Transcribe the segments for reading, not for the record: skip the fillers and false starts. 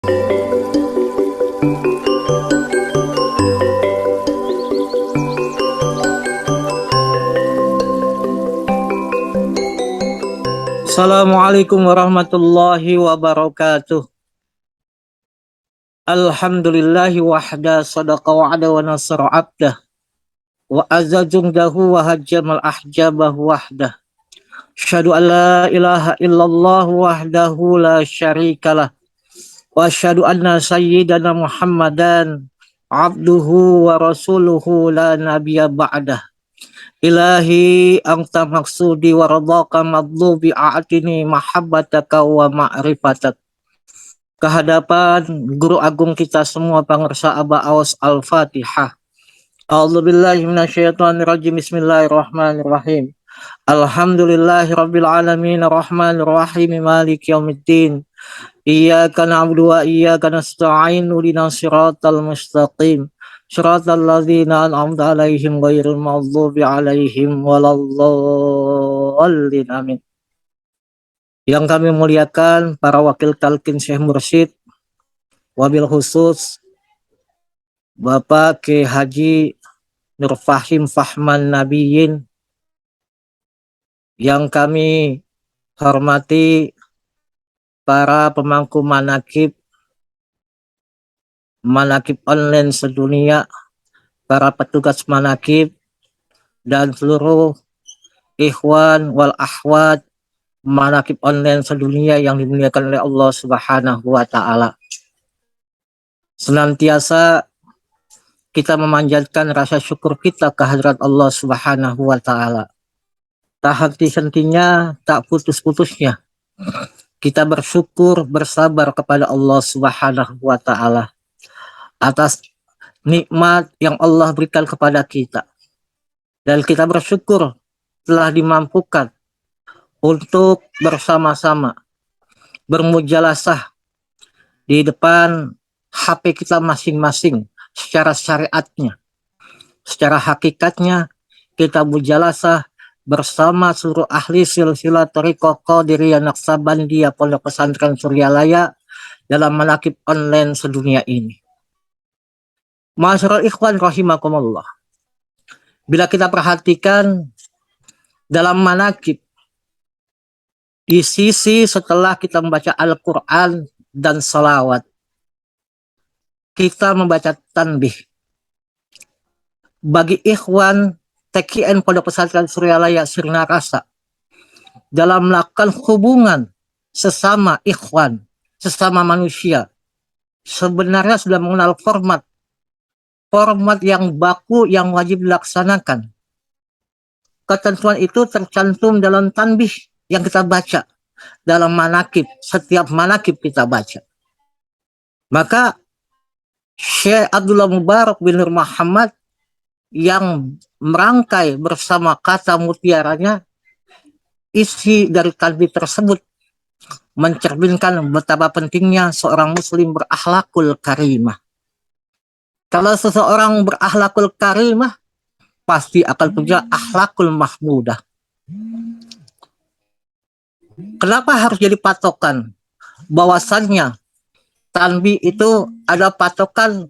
Assalamualaikum warahmatullahi wabarakatuh. Alhamdulillahi wahda sadaqa wa'ada wa nasara abdah wa azza jumdahu wa hajjamal ahjabah wahdah. Asyhadu an la ilaha illallah wahdahu la syarikalah wa asyhadu anna sayyidana Muhammadan abduhu wa rasuluhu la nabiyya ba'dah. Ilahi anta maksudi wa radaka madlubi a'tini mahabbataka wa ma'rifatak. Kehadapan guru agung kita semua Pangersa Aba Awas Al-Fatihah. A'udzubillahi minasyaitonirrajim. Bismillahirrahmanirrahim. Alhamdulillahirabbil alamin arrahmanir rahim maliki yaumiddin. Iyyaka na'budu wa iyyaka nasta'in ihdinas siratal mustaqim. Shiratal ladzina an'amta 'alaihim ghairil maghdubi 'alaihim waladdallin. Amin. Yang kami muliakan para wakil talqin Syekh Mursyid, wabil khusus Bapak Ki Haji Nur Fahim Fahman Nabiyyin, yang kami hormati para pemangku manakib online sedunia, para petugas manakib, dan seluruh ikhwan wal akhwat manakib online sedunia yang dimuliakan oleh Allah Subhanahu wa Ta'ala. Senantiasa kita memanjatkan rasa syukur kita kehadirat Allah Subhanahu wa Ta'ala. Tak henti-hentinya, tak putus-putusnya kita bersyukur, bersabar kepada Allah Subhanahu wa Ta'ala atas nikmat yang Allah berikan kepada kita. Dan kita bersyukur telah dimampukan untuk bersama-sama bermujalasah di depan HP kita masing-masing secara syariatnya. Secara hakikatnya kita mujalasah bersama seluruh ahli silsilah Thariqah Qadiriyah Naqsabandiyah Pondok Pesantren Suryalaya dalam manakib online sedunia ini. Ma'asyiral ikhwan rahimakumullah. Bila kita perhatikan dalam manakib, di sisi setelah kita membaca Al-Quran dan salawat, kita membaca tanbih. Bagi ikhwan TKN Pondok Pesantren Suryalaya Sirna Rasa, dalam melakukan hubungan sesama ikhwan, sesama manusia, sebenarnya sudah mengenal format yang baku yang wajib dilaksanakan. Ketentuan itu tercantum dalam tanbih yang kita baca dalam manakib, setiap manakib kita baca. Maka Syekh Abdullah Mubarak bin Nur Muhammad yang merangkai bersama kata mutiaranya, isi dari tanbih tersebut mencerminkan betapa pentingnya seorang muslim berakhlakul karimah. Kalau seseorang berakhlakul karimah, pasti akan punya akhlakul mahmudah. Kenapa harus jadi patokan? Bahwasannya tanbih itu ada patokan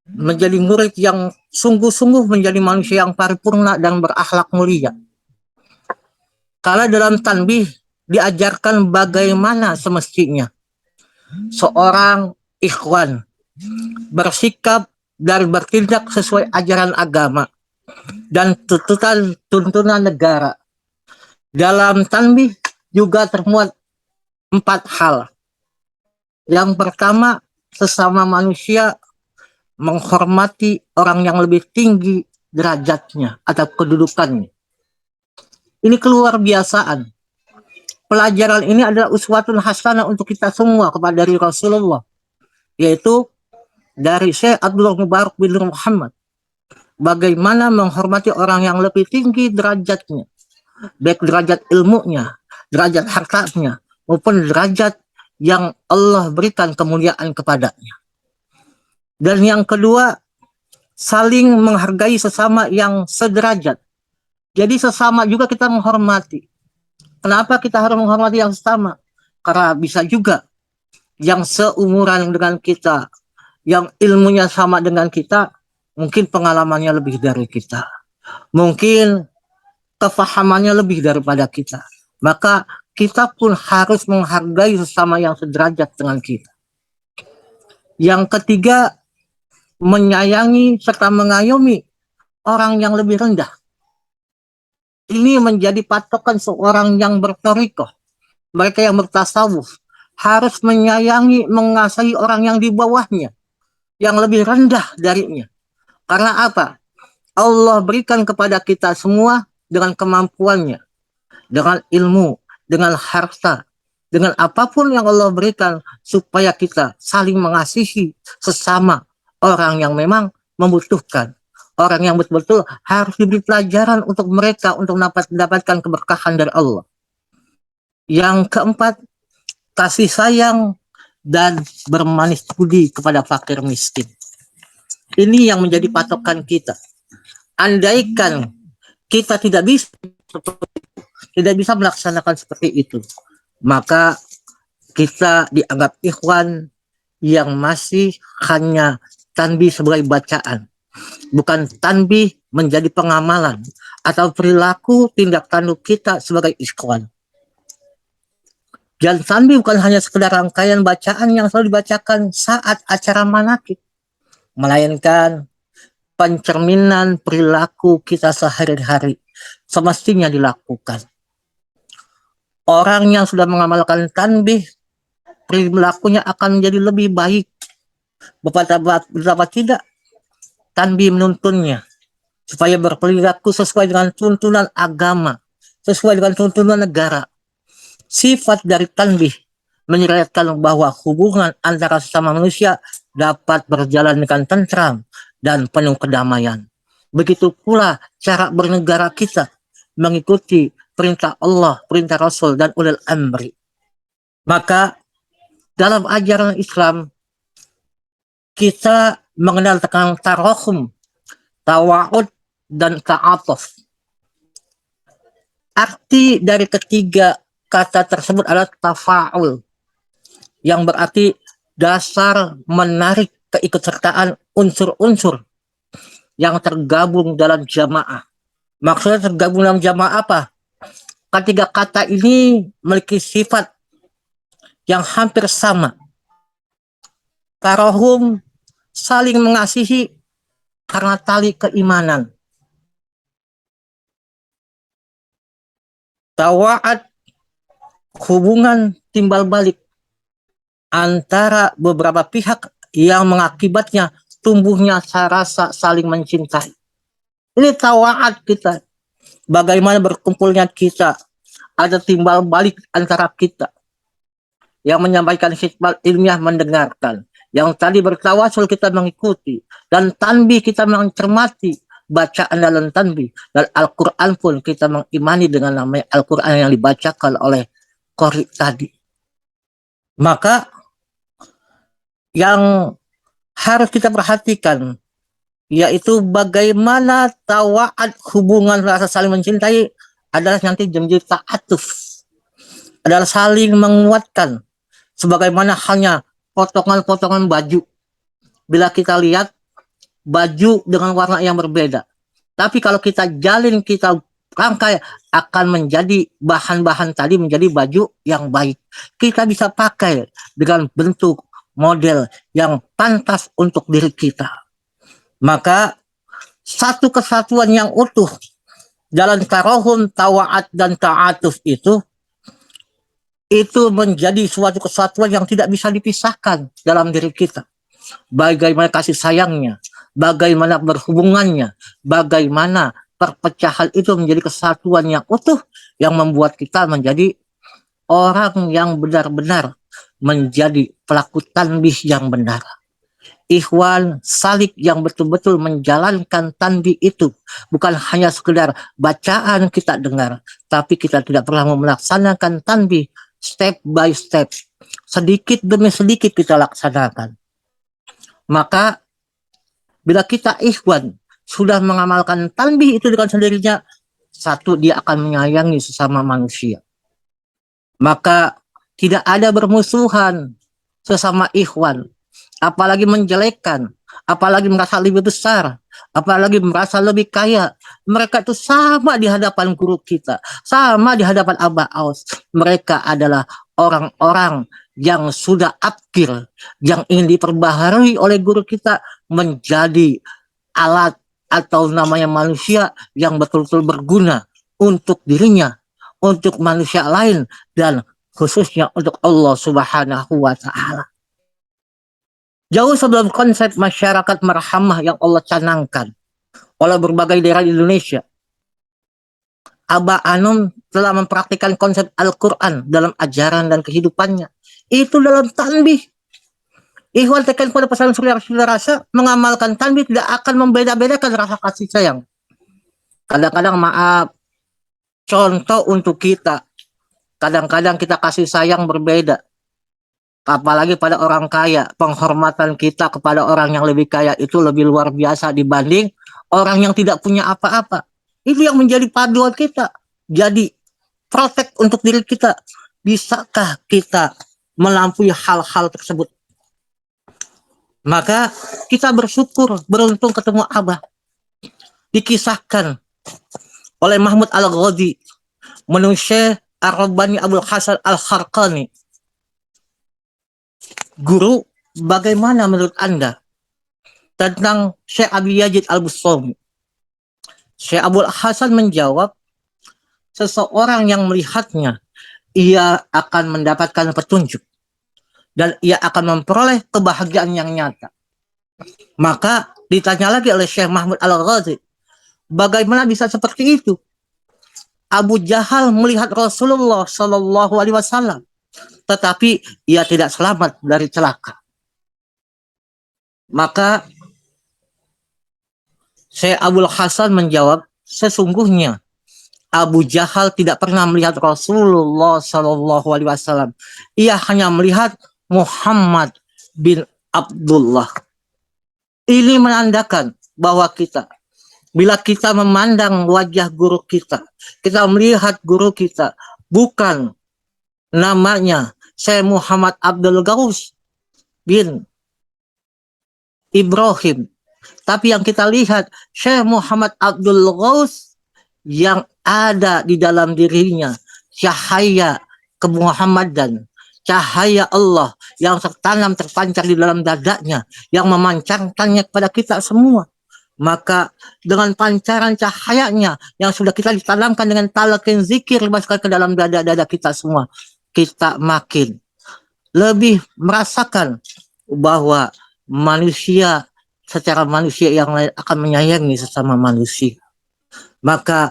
menjadi murid yang sungguh-sungguh menjadi manusia yang paripurna dan berakhlak mulia. Kalau dalam tanbih diajarkan bagaimana semestinya seorang ikhwan bersikap dan bertindak sesuai ajaran agama dan tuntunan negara. Dalam tanbih juga termuat 4 hal. Yang pertama, sesama manusia menghormati orang yang lebih tinggi derajatnya atau kedudukannya. Ini keluar biasaan. Pelajaran ini adalah uswatun hasanah untuk kita semua kepada dari Rasulullah, yaitu dari Syekh Abdullah Mubarak bin Muhammad. Bagaimana menghormati orang yang lebih tinggi derajatnya, baik derajat ilmunya, derajat hartanya, maupun derajat yang Allah berikan kemuliaan kepadanya. Dan yang kedua, saling menghargai sesama yang sederajat. Jadi sesama juga kita menghormati. Kenapa kita harus menghormati yang sesama? Karena bisa juga yang seumuran dengan kita, yang ilmunya sama dengan kita, mungkin pengalamannya lebih dari kita, mungkin kefahamannya lebih daripada kita. Maka kita pun harus menghargai sesama yang sederajat dengan kita. Yang ketiga, menyayangi serta mengayomi orang yang lebih rendah. Ini menjadi patokan seorang yang bertorikoh. Mereka yang bertasawuf harus menyayangi, mengasihi orang yang di bawahnya, yang lebih rendah darinya. Karena apa? Allah berikan kepada kita semua dengan kemampuannya, dengan ilmu, dengan harta, dengan apapun yang Allah berikan, supaya kita saling mengasihi sesama orang yang memang membutuhkan. Orang yang betul-betul harus diberi pelajaran untuk mereka untuk mendapatkan keberkahan dari Allah. Yang keempat, kasih sayang dan bermanis budi kepada fakir miskin. Ini yang menjadi patokan kita. Andaikan kita tidak bisa melaksanakan seperti itu, maka kita dianggap ikhwan yang masih hanya tanbih sebagai bacaan, bukan tanbih menjadi pengamalan atau perilaku tindak tanduk kita sebagai ikhwan. Dan tanbih bukan hanya sekedar rangkaian bacaan yang selalu dibacakan saat acara manakib, melainkan pencerminan perilaku kita sehari-hari semestinya dilakukan. Orang yang sudah mengamalkan tanbih, perilakunya akan menjadi lebih baik. Betapa tidak tanbih menuntunnya supaya berperilaku sesuai dengan tuntunan agama, sesuai dengan tuntunan negara. Sifat dari tanbih menyeratkan bahwa hubungan antara sesama manusia dapat berjalan dengan tentram dan penuh kedamaian. Begitu pula cara bernegara kita mengikuti perintah Allah, perintah Rasul, dan ulil amri. Maka dalam ajaran Islam kita mengenal tentang tarahum, tawa'ud, dan ta'atuf. Arti dari ketiga kata tersebut adalah tafa'ul, yang berarti dasar menarik keikutsertaan unsur-unsur yang tergabung dalam jamaah. Maksudnya tergabung dalam jamaah apa? Ketiga kata ini memiliki sifat yang hampir sama. Tarahum, saling mengasihi karena tali keimanan. Tawa'at, hubungan timbal balik antara beberapa pihak yang mengakibatnya tumbuhnya rasa saling mencintai. Ini tawa'at kita. Bagaimana berkumpulnya kita, ada timbal balik antara kita. Yang menyampaikan khidmat ilmiah mendengarkan. Yang tadi bertawasul kita mengikuti. Dan tanbih kita mencermati bacaan dalam tanbih. Dan Al-Quran pun kita mengimani dengan namanya Al-Quran yang dibacakan oleh qari tadi. Maka yang harus kita perhatikan yaitu bagaimana tawa'at, hubungan rasa saling mencintai adalah nanti menjadi ta'atuf, adalah saling menguatkan, sebagaimana halnya potongan-potongan baju. Bila kita lihat baju dengan warna yang berbeda, tapi kalau kita jalin, kita rangkai, akan menjadi bahan-bahan tadi menjadi baju yang baik. Kita bisa pakai dengan bentuk model yang pantas untuk diri kita. Maka satu kesatuan yang utuh dalam tarahum, tawa'at, dan ta'atuf itu menjadi suatu kesatuan yang tidak bisa dipisahkan dalam diri kita. Bagaimana kasih sayangnya, bagaimana berhubungannya, bagaimana perpecahan itu menjadi kesatuan yang utuh yang membuat kita menjadi orang yang benar-benar menjadi pelaku tanbih yang benar. Ikhwan salik yang betul-betul menjalankan tanbih itu bukan hanya sekedar bacaan kita dengar, tapi kita tidak pernah melaksanakan tanbih step by step, sedikit demi sedikit kita laksanakan. Maka bila kita ikhwan sudah mengamalkan tanbih itu dengan sendirinya, satu, dia akan menyayangi sesama manusia. Maka tidak ada bermusuhan sesama ikhwan, apalagi menjelekkan, apalagi merasa lebih besar, apalagi merasa lebih kaya. Mereka itu sama di hadapan guru kita, sama di hadapan Abah Aus. Mereka adalah orang-orang yang sudah abkir, yang ingin diperbaharui oleh guru kita menjadi alat atau namanya manusia yang betul-betul berguna untuk dirinya, untuk manusia lain, dan khususnya untuk Allah Subhanahu wa Ta'ala. Jauh sebelum konsep masyarakat marhamah yang Allah canangkan oleh berbagai daerah di Indonesia, Abah Anom telah mempraktikkan konsep Al-Quran dalam ajaran dan kehidupannya. Itu dalam tanbih. Ikhwan tekan pada pesan saudara rasa mengamalkan tanbih tidak akan membeda-bedakan rasa kasih sayang. Kadang-kadang maaf, contoh untuk kita. Kadang-kadang kita kasih sayang berbeda. Apalagi pada orang kaya, penghormatan kita kepada orang yang lebih kaya itu lebih luar biasa dibanding orang yang tidak punya apa-apa. Itu yang menjadi paduan kita. Jadi, protek untuk diri kita. Bisakah kita melampaui hal-hal tersebut? Maka kita bersyukur, beruntung ketemu Abah. Dikisahkan oleh Mahmud Al-Ghadi menurut Syekh Ar-Rabbani Abdul Hasan Al-Kharqani. Guru, bagaimana menurut Anda tentang Syekh Abi Yazid Al-Bustami? Syekh Abdul Hasan menjawab, seseorang yang melihatnya, ia akan mendapatkan petunjuk dan ia akan memperoleh kebahagiaan yang nyata. Maka ditanya lagi oleh Syekh Mahmud Al-Ghazi, bagaimana bisa seperti itu? Abu Jahal melihat Rasulullah Shallallahu Alaihi Wasallam, tetapi ia tidak selamat dari celaka. Maka Syekh Abdul Hasan menjawab, sesungguhnya Abu Jahal tidak pernah melihat Rasulullah Shallallahu Alaihi Wasallam. Ia hanya melihat Muhammad bin Abdullah. Ini menandakan bahwa bila kita memandang wajah guru kita melihat guru kita bukan namanya Syekh Muhammad Abdul Ghaus bin Ibrahim, tapi yang kita lihat Syekh Muhammad Abdul Ghaus yang ada di dalam dirinya cahaya kemuhammadan, cahaya Allah yang tertanam terpancar di dalam dadanya, yang memancarkannya kepada kita semua. Maka dengan pancaran cahayanya yang sudah kita ditanamkan dengan talqin zikir masukkan ke dalam dada-dada kita semua, kita makin lebih merasakan bahwa manusia secara manusia yang lain akan menyayangi sesama manusia. Maka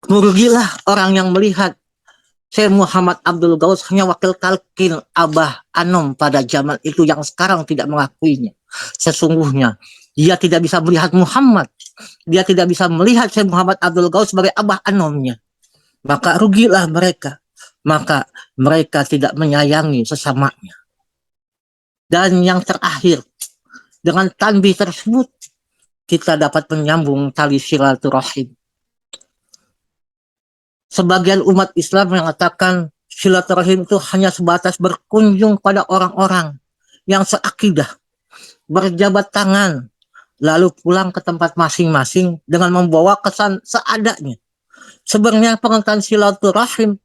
merugilah orang yang melihat Syekh Muhammad Abdul Ghaus hanya wakil talqin Abah Anom pada zaman itu yang sekarang tidak mengakuinya. Sesungguhnya dia tidak bisa melihat Muhammad, dia tidak bisa melihat Syekh Muhammad Abdul Ghaus sebagai Abah Anomnya. Maka rugilah mereka. Maka mereka tidak menyayangi sesamanya. Dan yang terakhir, dengan tanbih tersebut kita dapat menyambung tali silaturahim. Sebagian umat Islam mengatakan silaturahim itu hanya sebatas berkunjung pada orang-orang yang seakidah, berjabat tangan, lalu pulang ke tempat masing-masing dengan membawa kesan seadanya. Sebenarnya pengertian silaturahim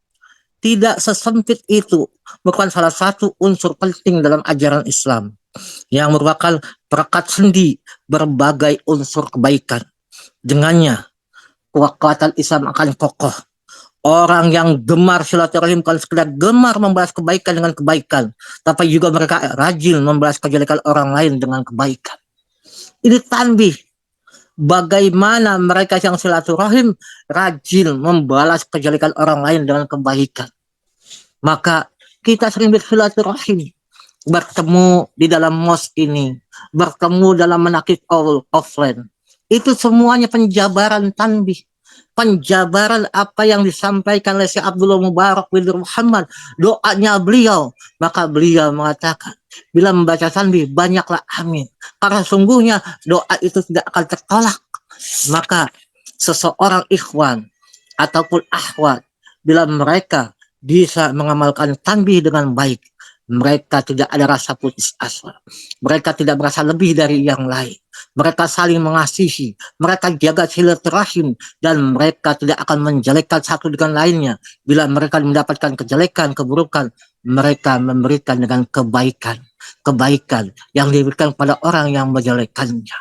tidak sesempit itu, merupakan salah satu unsur penting dalam ajaran Islam yang merupakan perekat sendi berbagai unsur kebaikan. Dengannya kekuatan Islam akan kokoh. Orang yang gemar silaturahim bukan sekedar gemar membalas kebaikan dengan kebaikan, tapi juga mereka rajin membalas kejelekan orang lain dengan kebaikan. Ini tanbih bagaimana mereka yang silaturahim rajin membalas kejelekan orang lain dengan kebaikan. Maka kita sering bersilaturahim, bertemu di dalam mos ini, bertemu dalam menakif offline. Itu semuanya penjabaran tanbih, penjabaran apa yang disampaikan oleh Syekh Abdullah Mubarak bin Muhammad, doanya beliau. Maka beliau mengatakan, bila membaca tanbih banyaklah amin, karena sungguhnya doa itu tidak akan tertolak. Maka seseorang ikhwan ataupun akhwat bila mereka bisa mengamalkan tanbih dengan baik, Mereka tidak ada rasa putus asa. Mereka tidak merasa lebih dari yang lain. Mereka saling mengasihi. Mereka jaga silaturahim dan mereka tidak akan menjelekkan satu dengan lainnya. Bila mereka mendapatkan kejelekan, keburukan, mereka memberikan dengan kebaikan. Kebaikan yang diberikan kepada orang yang menjelekannya.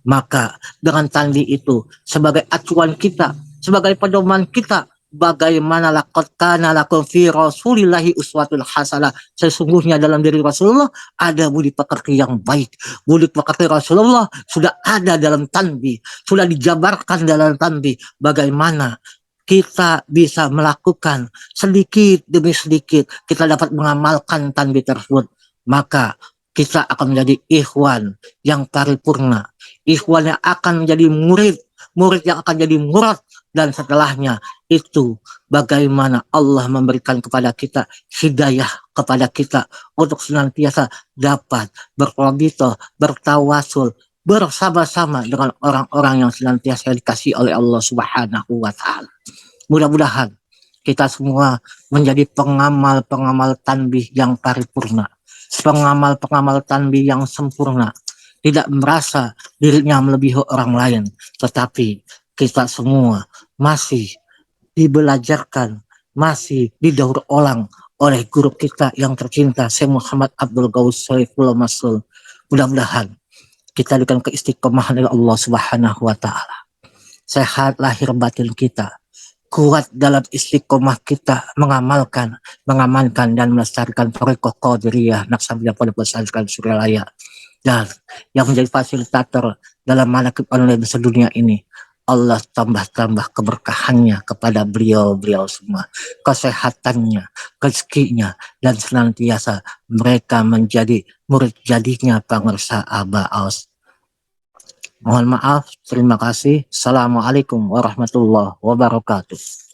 Maka dengan tandi itu sebagai acuan kita, sebagai pedoman kita, bagaimana laqad kana lakum fi rasulillahi uswatun hasanah, sesungguhnya dalam diri Rasulullah ada budi pekerti yang baik. Budi pekerti Rasulullah sudah ada dalam tanbih, sudah dijabarkan dalam tanbih bagaimana kita bisa melakukan sedikit demi sedikit kita dapat mengamalkan tanbih tersebut, maka kita akan menjadi ikhwan yang paripurna, ikhwan yang akan menjadi murid, murid yang akan jadi murad, dan setelahnya itu bagaimana Allah memberikan kepada kita hidayah kepada kita untuk senantiasa dapat berrabithah, bertawasul bersama-sama dengan orang-orang yang senantiasa dikasih oleh Allah Subhanahu wa taala. Mudah-mudahan kita semua menjadi pengamal-pengamal tanbih yang paripurna, pengamal-pengamal tanbih yang sempurna, tidak merasa dirinya melebihi orang lain, tetapi kita semua masih dibelajarkan, masih didaur ulang oleh guru kita yang tercinta, Syekh Muhammad Abdul Ghaus Saifullah Masul. Mudah-mudahan kita dengan keistiqomahan dari Allah Subhanahu wa taala, sehat lahir batin kita, kuat dalam istiqomah kita mengamankan dan melestarikan Thariqah Qadiriyah Naksabandiyah Pondok Pesantren Suryalaya, dan yang menjadi fasilitator dalam manaqib online sedunia ini. Allah tambah-tambah keberkahannya kepada beliau-beliau semua, kesehatannya, rezekinya, dan senantiasa mereka menjadi murid jadinya pangersa Aba Aus. Mohon maaf, terima kasih. Assalamualaikum warahmatullahi wabarakatuh.